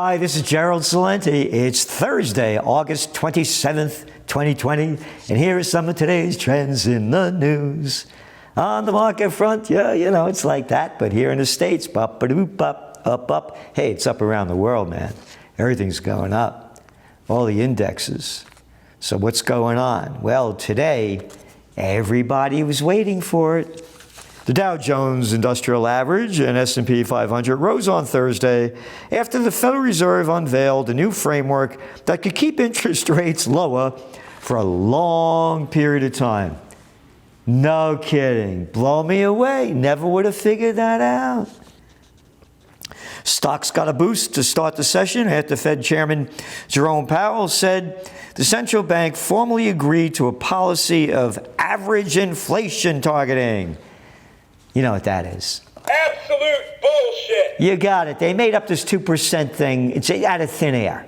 Hi, this is Gerald Salenti. It's Thursday, August 27th, 2020, and here are some of today's trends in the news. On the market front, yeah, it's like that, but here in the States, up. Hey, it's up around the world, man. Everything's going up. All the indexes. So what's going on? Well, today, everybody was waiting for it. The Dow Jones Industrial Average and S&P 500 rose on Thursday after the Federal Reserve unveiled a new framework that could keep interest rates lower for a long period of time. No kidding. Blow me away. Never would have figured that out. Stocks got a boost to start the session after Fed Chairman Jerome Powell said the central bank formally agreed to a policy of average inflation targeting. You know what that is. Absolute bullshit. You got it. They made up this 2% thing. It's out of thin air.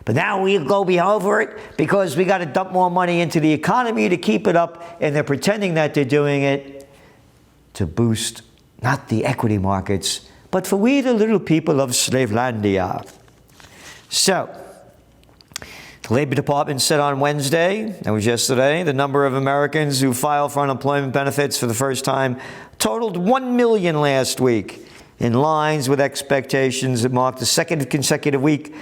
But now we'll go be over it because we got to dump more money into the economy to keep it up. And they're pretending that they're doing it to boost not the equity markets, but for we the little people of Slavelandia. So, the Labor Department said on Wednesday, that was yesterday, the number of Americans who filed for unemployment benefits for the first time totaled 1 million last week, in line with expectations. It marked the second consecutive week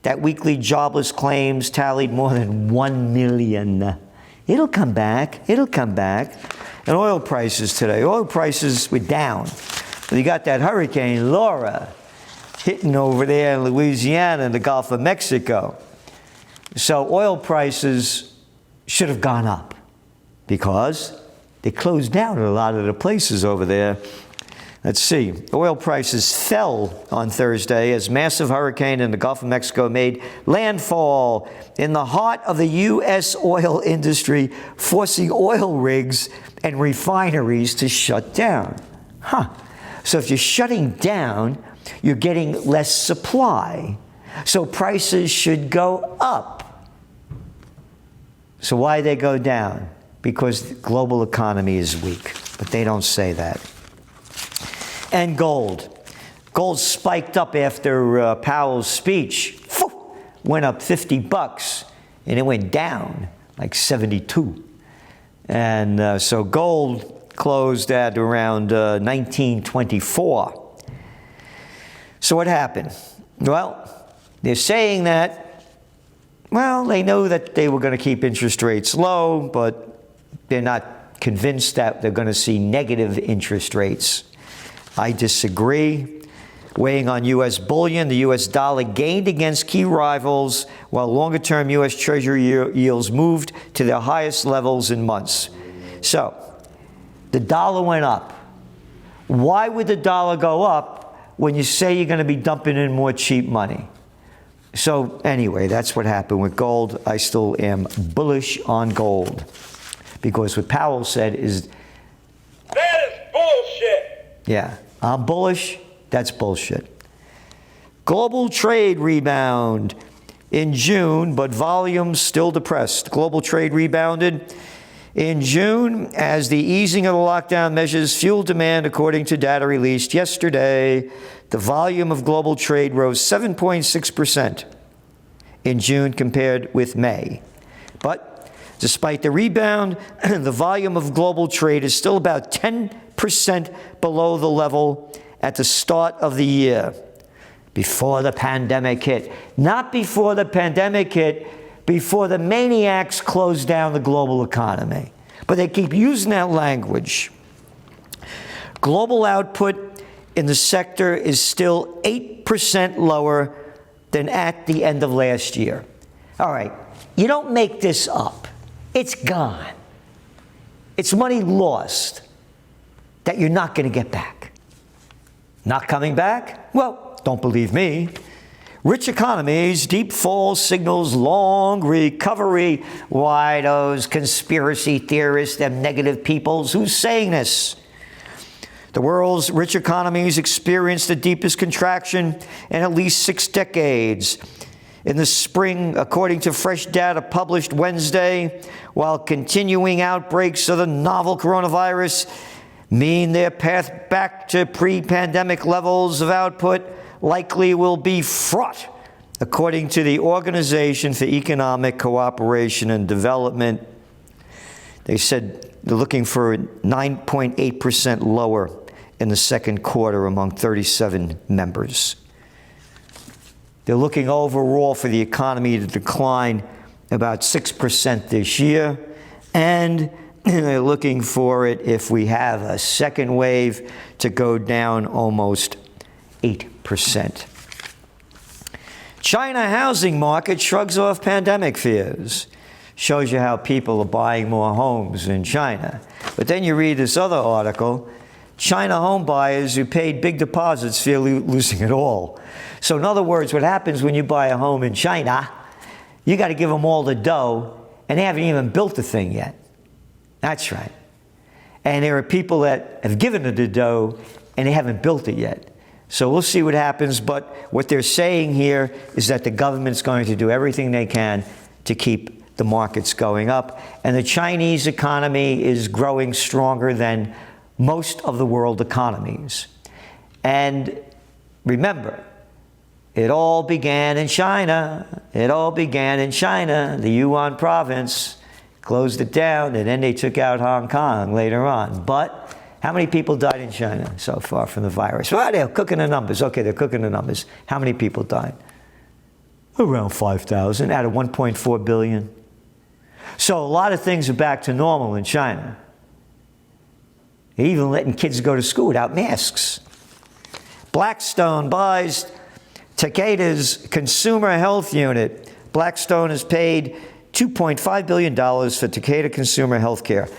that weekly jobless claims tallied more than 1 million. It'll come back. And oil prices today. Oil prices were down. You got that Hurricane Laura hitting over there in Louisiana and the Gulf of Mexico. So oil prices should have gone up because they closed down a lot of the places over there. Let's see. Oil prices fell on Thursday as massive hurricane in the Gulf of Mexico made landfall in the heart of the U.S. oil industry, forcing oil rigs and refineries to shut down. So if you're shutting down, you're getting less supply. So prices should go up. So why they go down? Because the global economy is weak, but they don't say that. And gold. Gold spiked up after Powell's speech. Went up $50, and it went down like 72. And so gold closed at around 1924. So what happened? Well, they're saying that, they know that they were going to keep interest rates low, but they're not convinced that they're going to see negative interest rates. I disagree. Weighing on U.S. bullion, the U.S. dollar gained against key rivals, while longer-term U.S. Treasury yields moved to their highest levels in months. So, the dollar went up. Why would the dollar go up when you say you're going to be dumping in more cheap money? So anyway, that's what happened with gold. I still am bullish on gold because what Powell said is... That is bullshit. Yeah, I'm bullish. That's bullshit. Global trade rebound in June, but volumes still depressed. Global trade rebounded in June as the easing of the lockdown measures fueled demand, according to data released yesterday. The volume of global trade rose 7.6% in June compared with May. But despite the rebound, the volume of global trade is still about 10% below the level at the start of the year, before the pandemic hit. Not before the pandemic hit, before the maniacs closed down the global economy. But they keep using that language. Global output in the sector is still 8% lower than at the end of last year. All right, you don't make this up. It's gone. It's money lost that you're not going to get back. Not coming back? Well, don't believe me. Rich economies, deep fall signals long recovery. Why those conspiracy theorists, them negative peoples? Who's saying this? The world's rich economies experienced the deepest contraction in at least 6 decades. In the spring, according to fresh data published Wednesday, while continuing outbreaks of the novel coronavirus mean their path back to pre-pandemic levels of output likely will be fraught according to the Organization for Economic Cooperation and Development, they said they're looking for 9.8% lower in the second quarter among 37 members. They're looking overall for the economy to decline about 6% this year, and they're looking for it, if we have a second wave, to go down almost 8%. China housing market shrugs off pandemic fears. Shows you how people are buying more homes in China. But then you read this other article, China home buyers who paid big deposits fear losing it all. So in other words, what happens when you buy a home in China, you got to give them all the dough, and they haven't even built the thing yet. That's right. And there are people that have given it the dough, and they haven't built it yet. So we'll see what happens, but what they're saying here is that the government's going to do everything they can to keep the markets going up. And the Chinese economy is growing stronger than most of the world economies. And remember, it all began in China. It all began in China. The Yunnan province closed it down, and then they took out Hong Kong later on. But how many people died in China so far from the virus? Well, they're cooking the numbers. Okay, they're cooking the numbers. How many people died? Around 5,000 out of 1.4 billion. So a lot of things are back to normal in China. They're even letting kids go to school without masks. Blackstone buys Takeda's consumer health unit. Blackstone has paid $2.5 billion for Takeda Consumer Healthcare.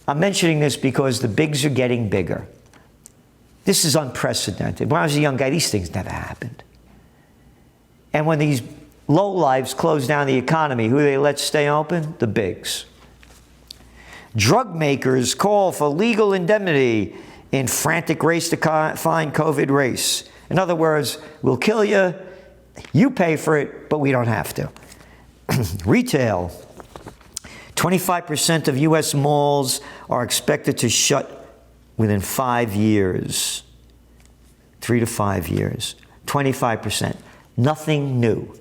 I'm mentioning this because the bigs are getting bigger. This is unprecedented. When I was a young guy, these things never happened. And when these lowlifes close down the economy, who they let stay open? The bigs. Drug makers call for legal indemnity in frantic race to find COVID race. In other words, we'll kill you, you pay for it, but we don't have to. Retail. 25% of U.S. malls are expected to shut within 5 years. 3 to 5 years. 25%. Nothing new.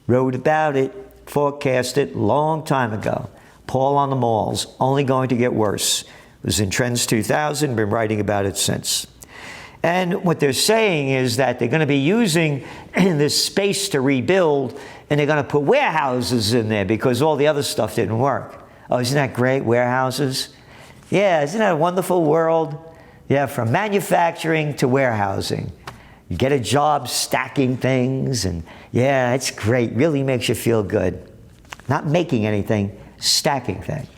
Wrote about it, forecast it long time ago. Paul on the malls, only going to get worse. It was in Trends 2000, been writing about it since. And what they're saying is that they're going to be using this space to rebuild, and they're going to put warehouses in there because all the other stuff didn't work. Oh, isn't that great, warehouses? Yeah, isn't that a wonderful world? Yeah, from manufacturing to warehousing. You get a job stacking things, and yeah, it's great. Really makes you feel good. Not making anything, stacking things.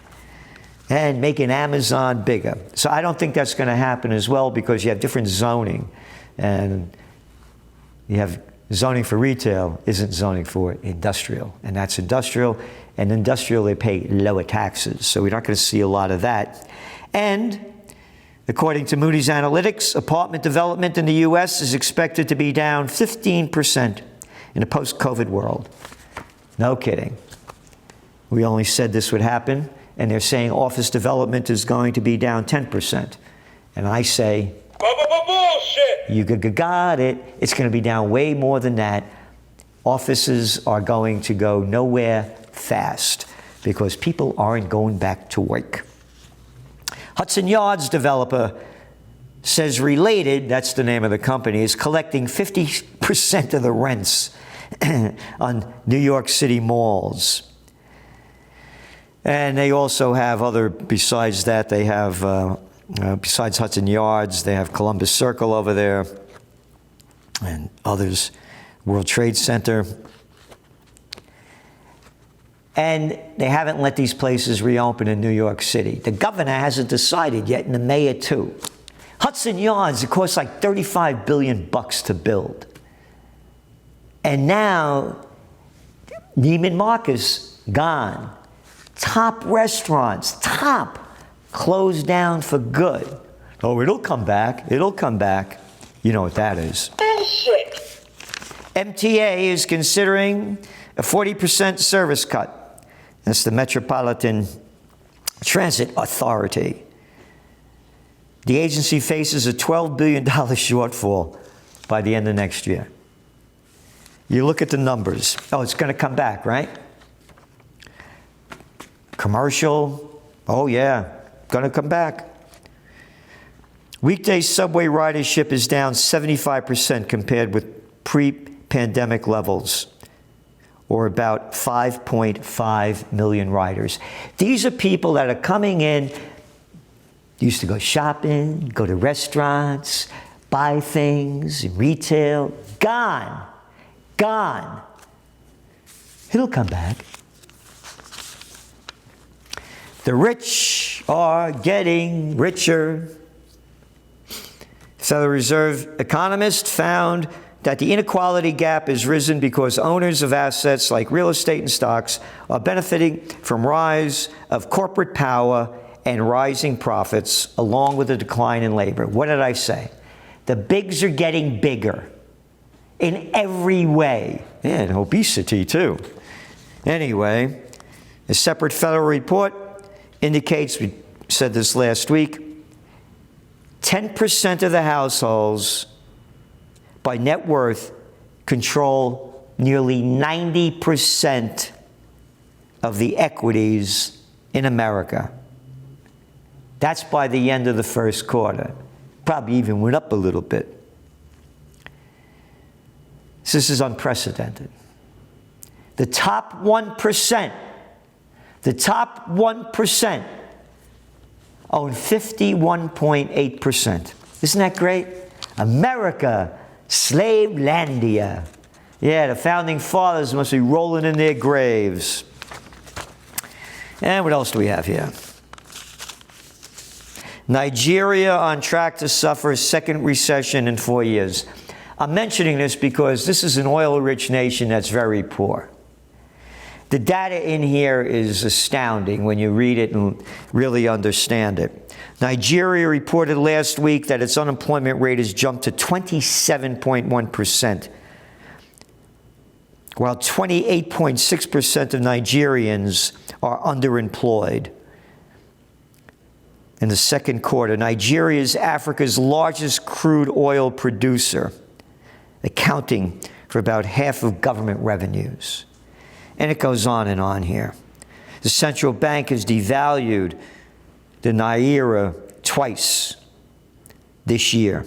And making Amazon bigger. So I don't think that's going to happen as well because you have different zoning. And you have zoning for retail isn't zoning for industrial. And that's industrial. And industrial, they pay lower taxes. So we're not going to see a lot of that. And according to Moody's Analytics, apartment development in the U.S. is expected to be down 15% in a post-COVID world. No kidding. We only said this would happen. And they're saying office development is going to be down 10%. And I say, bullshit! You got it. It's going to be down way more than that. Offices are going to go nowhere fast because people aren't going back to work. Hudson Yards developer says Related, that's the name of the company, is collecting 50% of the rents on New York City malls. And they also have other, besides that, they have, besides Hudson Yards, they have Columbus Circle over there and others, World Trade Center. And they haven't let these places reopen in New York City. The governor hasn't decided yet, and the mayor too. Hudson Yards, it costs like $35 billion to build. And now, Neiman Marcus, gone. Top restaurants, closed down for good. Oh, it'll come back. It'll come back. You know what that is. Bullshit! MTA is considering a 40% service cut. That's the Metropolitan Transit Authority. The agency faces a $12 billion shortfall by the end of next year. You look at the numbers. Oh, it's going to come back, right? Commercial, oh yeah, going to come back. Weekday subway ridership is down 75% compared with pre-pandemic levels, or about 5.5 million riders. These are people that are coming in, used to go shopping, go to restaurants, buy things, retail, gone. It'll come back. The rich are getting richer. Federal Reserve economist found that the inequality gap has risen because owners of assets like real estate and stocks are benefiting from rise of corporate power and rising profits, along with a decline in labor. What did I say? The bigs are getting bigger in every way, and obesity too. Anyway, a separate federal report indicates, we said this last week, 10% of the households by net worth control nearly 90% of the equities in America. That's by the end of the first quarter. Probably even went up a little bit. This is unprecedented. The top 1%, own 51.8%. Isn't that great? America, Slavelandia. Yeah, the founding fathers must be rolling in their graves. And what else do we have here? Nigeria on track to suffer a second recession in 4 years. I'm mentioning this because this is an oil-rich nation that's very poor. The data in here is astounding when you read it and really understand it. Nigeria reported last week that its unemployment rate has jumped to 27.1%, while 28.6% of Nigerians are underemployed. In the second quarter, Nigeria is Africa's largest crude oil producer, accounting for about half of government revenues. And it goes on and on here. The central bank has devalued the naira twice this year.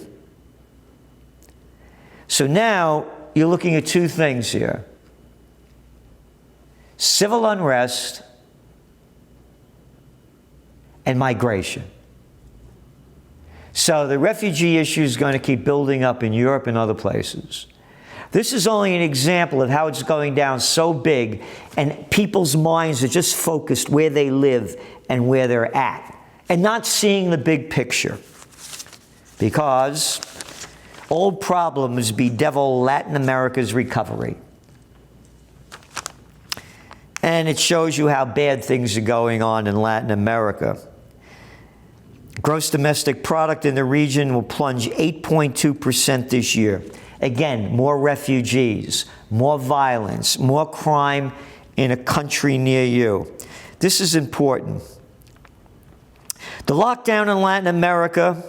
So now you're looking at two things here. Civil unrest and migration. So the refugee issue is going to keep building up in Europe and other places. This is only an example of how it's going down so big, and people's minds are just focused where they live and where they're at, and not seeing the big picture. Because old problems bedevil Latin America's recovery. And it shows you how bad things are going on in Latin America. Gross domestic product in the region will plunge 8.2% this year. Again, more refugees, more violence, more crime in a country near you. This is important. The lockdown in Latin America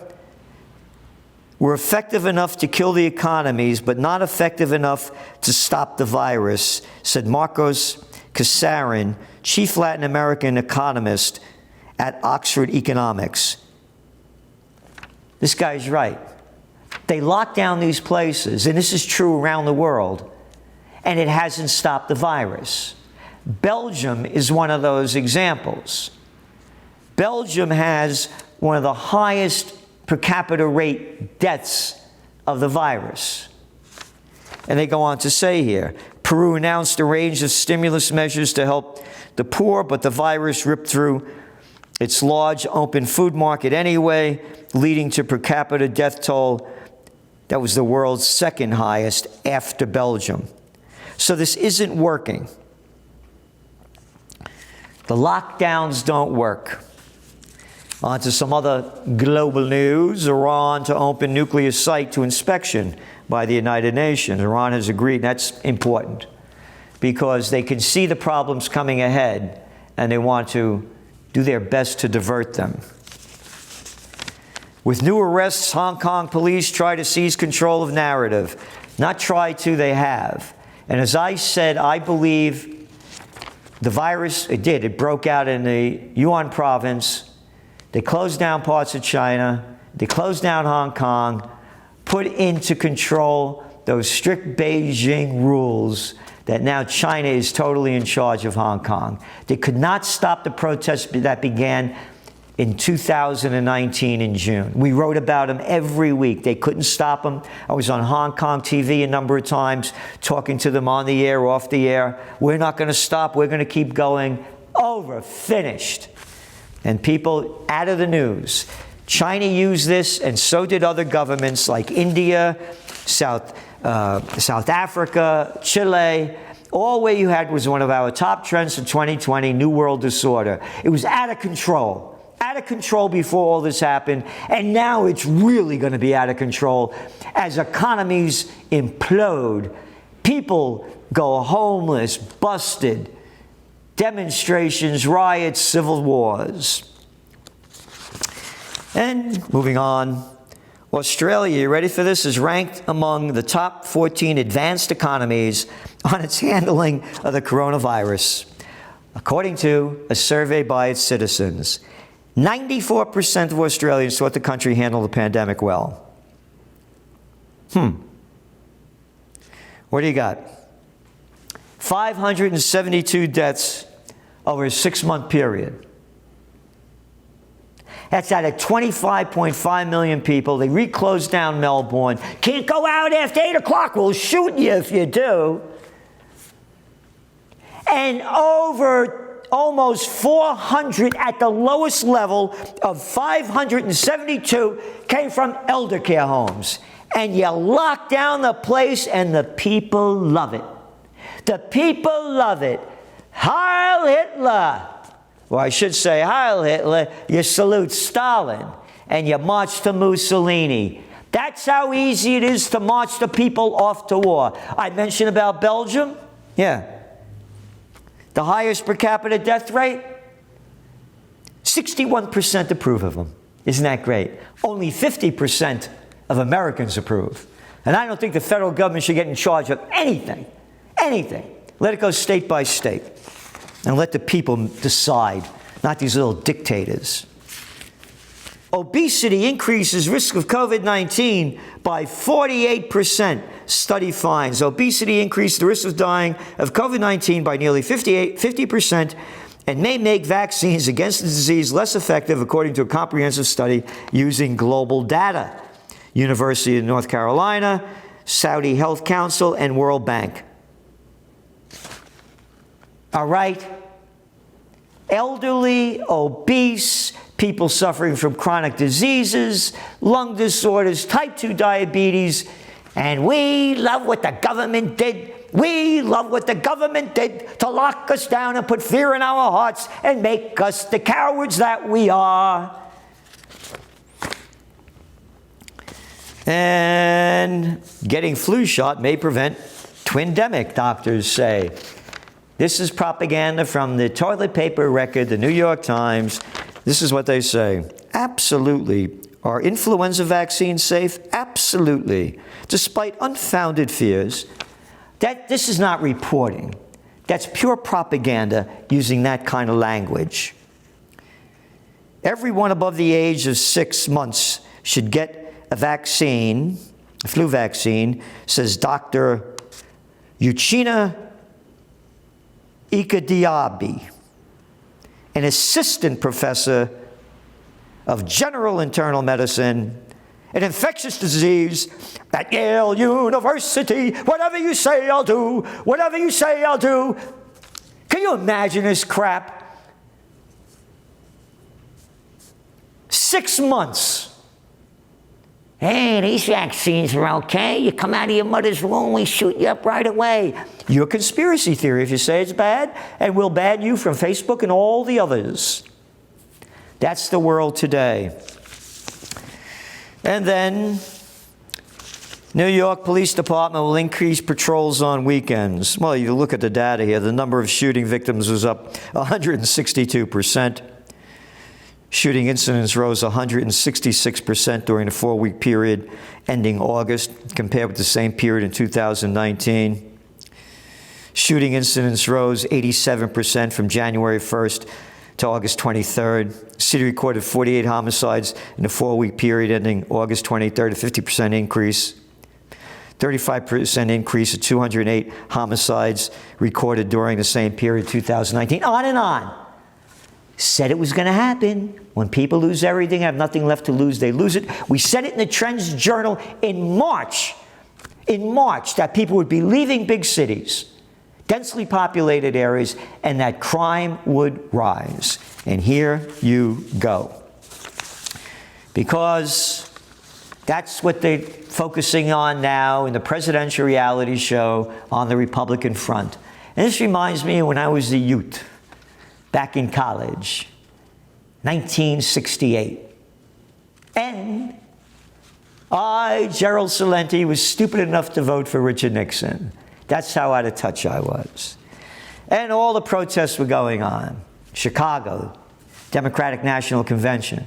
were effective enough to kill the economies, but not effective enough to stop the virus, said Marcos Casarin, chief Latin American economist at Oxford Economics. This guy's right. They lock down these places, and this is true around the world, and it hasn't stopped the virus. Belgium is one of those examples. Belgium has one of the highest per capita rate deaths of the virus. And they go on to say here, Peru announced a range of stimulus measures to help the poor, but the virus ripped through its large open food market anyway, leading to per capita death toll that was the world's second highest after Belgium. So this isn't working. The lockdowns don't work. On to some other global news. Iran to open nuclear site to inspection by the United Nations. Iran has agreed. That's important because they can see the problems coming ahead and they want to do their best to divert them. With new arrests, Hong Kong police try to seize control of narrative. Not try to, they have. And as I said, I believe the virus, it broke out in the Yunnan province. They closed down parts of China. They closed down Hong Kong, put into control those strict Beijing rules that now China is totally in charge of Hong Kong. They could not stop the protests that began in 2019 in June. We wrote about them every week. They couldn't stop them. I was on Hong Kong TV a number of times, talking to them on the air, off the air. We're not going to stop. We're going to keep going. Over. Finished. And people out of the news. China used this, and so did other governments like India, South Africa, Chile. All where you had was one of our top trends in 2020, New World Disorder. It was out of control. Out of control before all this happened, and now it's really going to be out of control as economies implode. People go homeless, busted, demonstrations, riots, civil wars. And moving on, Australia, you ready for this, is ranked among the top 14 advanced economies on its handling of the coronavirus, according to a survey by its citizens. 94% of Australians thought the country handled the pandemic well. What do you got? 572 deaths over a 6-month period. That's out of 25.5 million people. They reclosed down Melbourne. Can't go out after 8 o'clock. We'll shoot you if you do. And over almost 400 at the lowest level of 572 came from elder care homes. And you lock down the place and the people love it. The people love it. Heil Hitler. Or I should say, Heil Hitler, you salute Stalin and you march to Mussolini. That's how easy it is to march the people off to war. I mentioned about Belgium. Yeah. The highest per capita death rate? 61% approve of them. Isn't that great? Only 50% of Americans approve. And I don't think the federal government should get in charge of anything. Anything. Let it go state by state. And let the people decide, not these little dictators. Obesity increases risk of COVID-19 by 48%, study finds. Obesity increased the risk of dying of COVID-19 by nearly 50% and may make vaccines against the disease less effective, according to a comprehensive study using global data. University of North Carolina, Saudi Health Council, and World Bank. All right? Elderly, obese, people suffering from chronic diseases, lung disorders, type 2 diabetes, and we love what the government did. We love what the government did to lock us down and put fear in our hearts and make us the cowards that we are. And getting flu shot may prevent twindemic, doctors say. This is propaganda from the toilet paper record, the New York Times. This is what they say. Absolutely. Are influenza vaccines safe? Absolutely. Despite unfounded fears. This is not reporting. That's pure propaganda using that kind of language. Everyone above the age of 6 months should get a vaccine, a flu vaccine, says Dr. Uchina Ikediabi, an assistant professor of general internal medicine and infectious disease at Yale University. Whatever you say, I'll do. Whatever you say, I'll do. Can you imagine this crap? 6 months. Hey, these vaccines are okay. You come out of your mother's womb, we shoot you up right away. Your conspiracy theory if you say it's bad, and we'll ban you from Facebook and all the others. That's the world today. And then, New York Police Department will increase patrols on weekends. Well, you look at the data here. The number of shooting victims was up 162%. Shooting incidents rose 166% during the 4-week period ending August, compared with the same period in 2019. Shooting incidents rose 87% from January 1st to August 23rd. The city recorded 48 homicides in the 4-week period ending August 23rd, a 50% increase. 35% increase of 208 homicides recorded during the same period, 2019. On and on. Said it was going to happen. When people lose everything, have nothing left to lose, they lose it. We said it in the Trends Journal in March, that people would be leaving big cities, densely populated areas, and that crime would rise. And here you go. Because that's what they're focusing on now in the presidential reality show on the Republican front. And this reminds me of when I was a youth, back in college, 1968. And I, Gerald Celente, was stupid enough to vote for Richard Nixon. That's how out of touch I was. And all the protests were going on. Chicago, Democratic National Convention,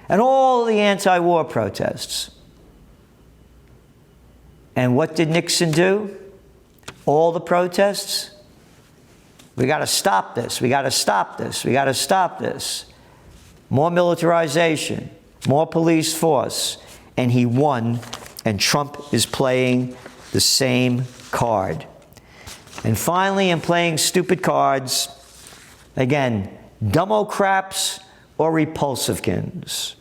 and all the anti-war protests. And what did Nixon do? All the protests? We got to stop this. We got to stop this. We got to stop this. More militarization, more police force. And he won, and Trump is playing the same card. And finally, in playing stupid cards, again, Democrats or Repulsivekins.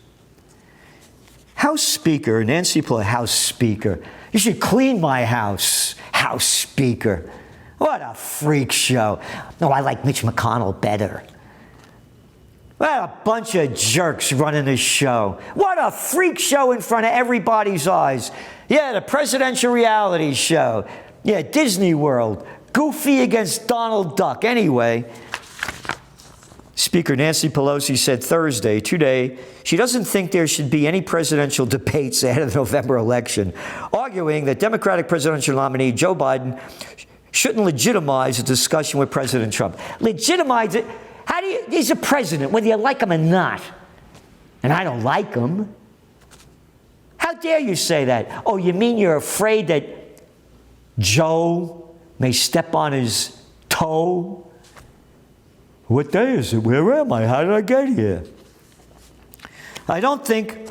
House Speaker, Nancy Pelosi, House Speaker. You should clean my house, House Speaker. What a freak show. No, I like Mitch McConnell better. What a bunch of jerks running this show. What a freak show in front of everybody's eyes. Yeah, the presidential reality show. Yeah, Disney World. Goofy against Donald Duck. Anyway, Speaker Nancy Pelosi said Thursday, today, she doesn't think there should be any presidential debates ahead of the November election, arguing that Democratic presidential nominee Joe Biden shouldn't legitimize a discussion with President Trump. Legitimize it? How do you? He's a president, whether you like him or not. And I don't like him. How dare you say that? Oh, you mean you're afraid that Joe may step on his toe? What day is it? Where am I? How did I get here? I don't think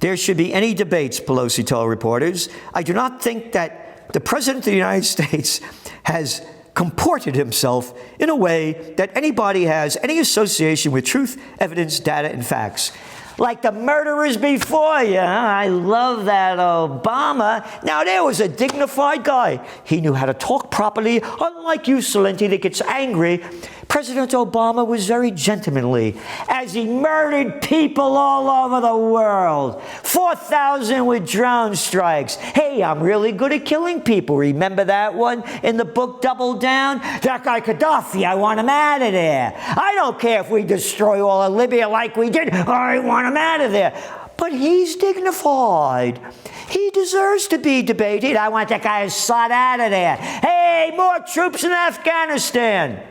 there should be any debates, Pelosi told reporters. I do not think that the President of the United States has comported himself in a way that anybody has any association with truth, evidence, data, and facts. Like the murderers before you, huh? I love that Obama. Now, there was a dignified guy. He knew how to talk properly, unlike you, Celente, that gets angry. President Obama was very gentlemanly as he murdered people all over the world. 4,000 with drone strikes. Hey, I'm really good at killing people. Remember that one in the book Double Down? That guy Gaddafi, I want him out of there. I don't care if we destroy all of Libya like we did. I want him out of there. But he's dignified. He deserves to be debated. I want that guy Assad out of there. Hey, more troops in Afghanistan.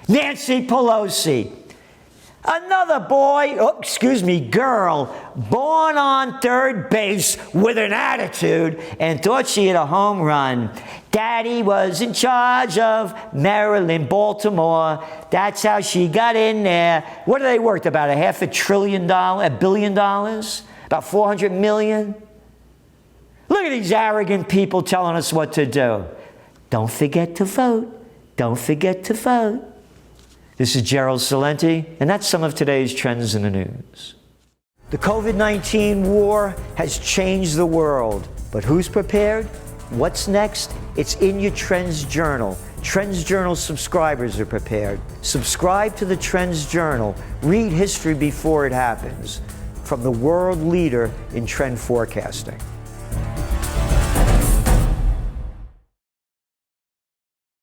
Nancy Pelosi, another girl, born on third base with an attitude and thought she hit a home run. Daddy was in charge of Maryland, Baltimore. That's how she got in there. What are they worth? About $500 billion? About $400 million? Look at these arrogant people telling us what to do. Don't forget to vote. Don't forget to vote. This is Gerald Celente, and that's some of today's trends in the news. The COVID-19 war has changed the world, but who's prepared? What's next? It's in your Trends Journal. Trends Journal subscribers are prepared. Subscribe to the Trends Journal. Read history before it happens. From the world leader in trend forecasting.